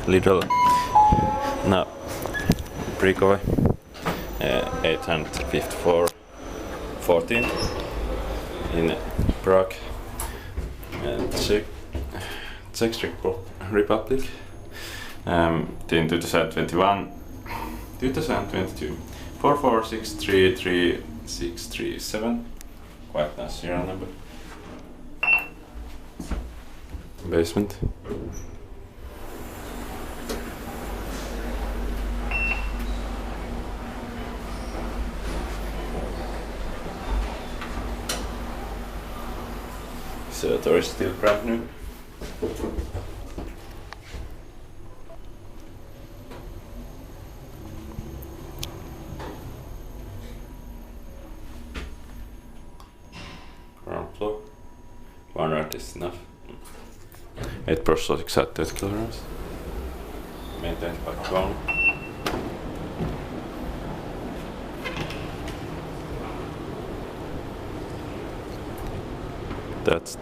Lidl. Now, příkopě 854 in Prague, Czech Republic, in 2021, 2022, 44633637, quite nice serial number. Basement. So the door is still brand new. Ground floor. One rack is enough. 8 prosthetic at 30 kilograms. Maintained by Kone. That's